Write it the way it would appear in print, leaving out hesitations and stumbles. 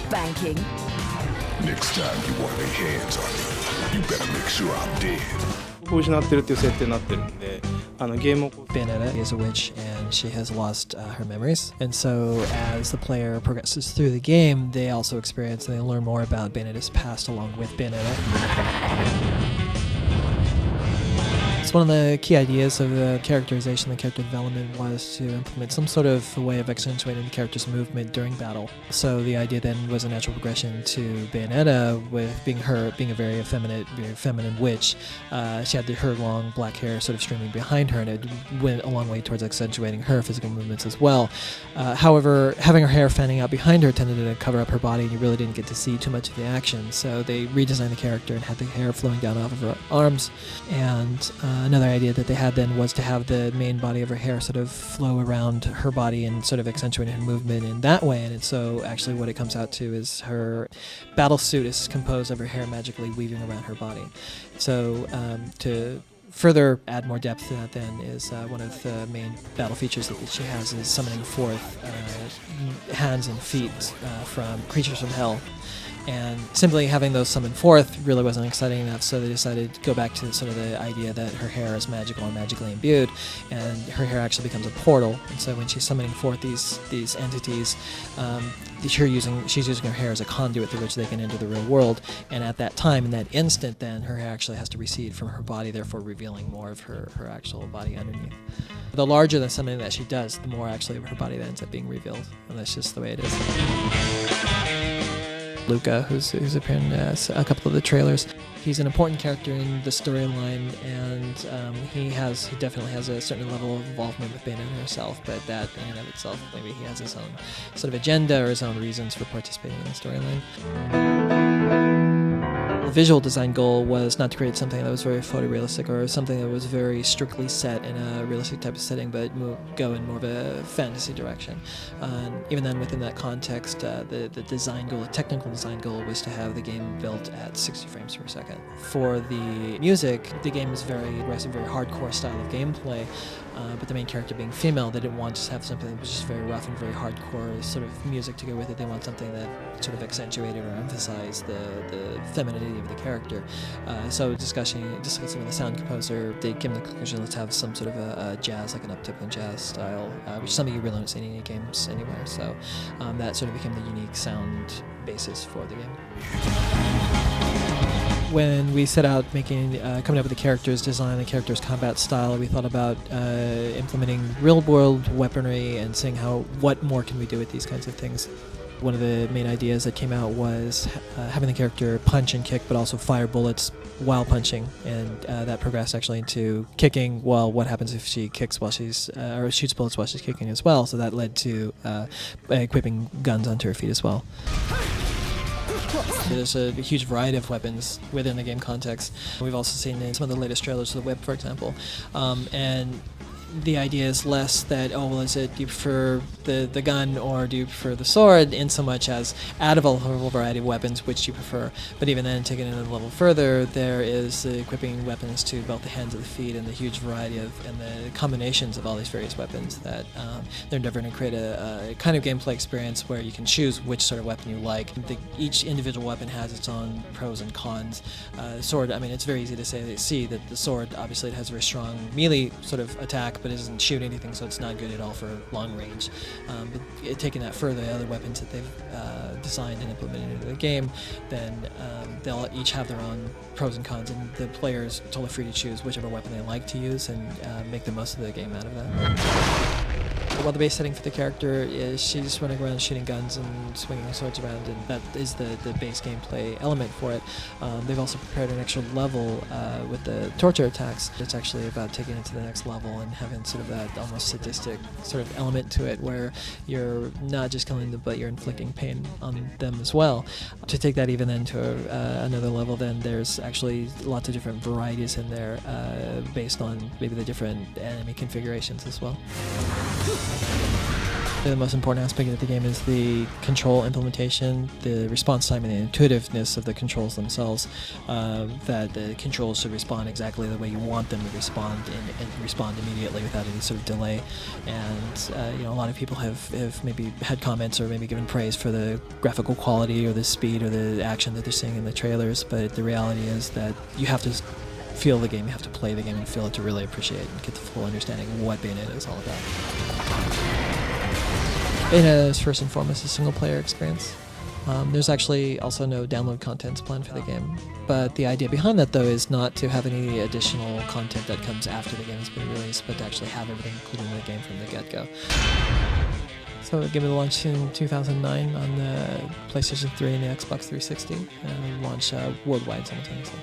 spanking. Next time you want to lay hands on me, you better make sure I'm dead. 失ってるっていう設定になってるんで、ゲームを Bayonetta is a witch and she has lost her memories. And so as the player progresses through the game, they also experience and they learn more about Bayonetta's past along with Bayonetta. So one of the key ideas of the characterization, the character development, was to implement some sort of way of accentuating the character's movement during battle. So the idea then was a natural progression to Bayonetta, with being a very effeminate, very feminine witch. She had her long black hair sort of streaming behind her, and it went a long way towards accentuating her physical movements as well. However, having her hair fanning out behind her tended to cover up her body, and you really didn't get to see too much of the action. So they redesigned the character and had the hair flowing down off of her arms. And another idea that they had then was to have the main body of her hair sort of flow around her body and sort of accentuate her movement in that way. And so actually what it comes out to is her battle suit is composed of her hair magically weaving around her body. So to further add more depth to that then is one of the main battle features that she has is summoning forth hands and feet from creatures from hell. And simply having those summoned forth really wasn't exciting enough, so they decided to go back to sort of the idea that her hair is magical and magically imbued, and her hair actually becomes a portal. And so when she's summoning forth these entities, she's using her hair as a conduit through which they can enter the real world. And at that time, in that instant, then her hair actually has to recede from her body, therefore revealing more of her actual body underneath. The larger the summoning that she does, the more actually of her body that ends up being revealed, and that's just the way it is. Luca, who's appearing in a couple of the trailers. He's an important character in the storyline, and he definitely has a certain level of involvement with Bayonetta herself, but that in and of itself, maybe he has his own sort of agenda or his own reasons for participating in the storyline. The visual design goal was not to create something that was very photorealistic or something that was very strictly set in a realistic type of setting, but go in more of a fantasy direction. Even then, within that context, the design goal, the technical design goal, was to have the game built at 60 frames per second. For the music, the game is very aggressive, very hardcore style of gameplay, but the main character being female, they didn't want to have something that was just very rough and very hardcore sort of music to go with it. They want something that sort of accentuated or emphasized the femininity of the character. So discussing with the sound composer, they came to the conclusion, let's have some sort of a jazz, like an up-tempo jazz style, which some of you really don't see in any games anywhere. So that sort of became the unique sound basis for the game. When we set out coming up with the character's design, the character's combat style, we thought about implementing real-world weaponry and seeing what more can we do with these kinds of things. One of the main ideas that came out was having the character punch and kick, but also fire bullets while punching, and that progressed actually into kicking. Well, what happens if she kicks while or shoots bullets while she's kicking as well? So that led to equipping guns onto her feet as well. There's a huge variety of weapons within the game context. We've also seen in some of the latest trailers of the Whip, for example, and the idea is less that, do you prefer the gun or do you prefer the sword, in so much as out of a whole variety of weapons, which do you prefer? But even then, taking it a level further, there is equipping weapons to both the hands and the feet, and the huge variety and the combinations of all these various weapons that they're endeavoring to create a kind of gameplay experience where you can choose which sort of weapon you like. Each individual weapon has its own pros and cons. Sword, it's very easy to see that the sword, obviously it has a very strong melee sort of attack, but it doesn't shoot anything, so it's not good at all for long range. But taking that further, the other weapons that they've designed and implemented into the game, then they'll each have their own pros and cons, and the player is totally free to choose whichever weapon they like to use and make the most of the game out of that. Well, the base setting for the character is she's running around shooting guns and swinging swords around, and that is the base gameplay element for it. They've also prepared an extra level with the torture attacks. It's actually about taking it to the next level and having sort of that almost sadistic sort of element to it, where you're not just killing them, but you're inflicting pain on them as well. To take that even then to another level, then there's actually lots of different varieties in there based on maybe the different enemy configurations as well. The most important aspect of the game is the control implementation, the response time, and the intuitiveness of the controls themselves. That the controls should respond exactly the way you want them to respond, and respond immediately without any sort of delay. And a lot of people have maybe had comments or maybe given praise for the graphical quality or the speed or the action that they're seeing in the trailers. But the reality is that you have to feel the game, you have to play the game and feel it to really appreciate and get the full understanding of what Bayonetta is all about. Bayonetta is first and foremost a single-player experience. There's actually also no download contents planned for the game, but the idea behind that, though, is not to have any additional content that comes after the game has been released, but to actually have everything included in the game from the get-go. So the game will launch in 2009 on the PlayStation 3 and the Xbox 360, and launch worldwide simultaneously.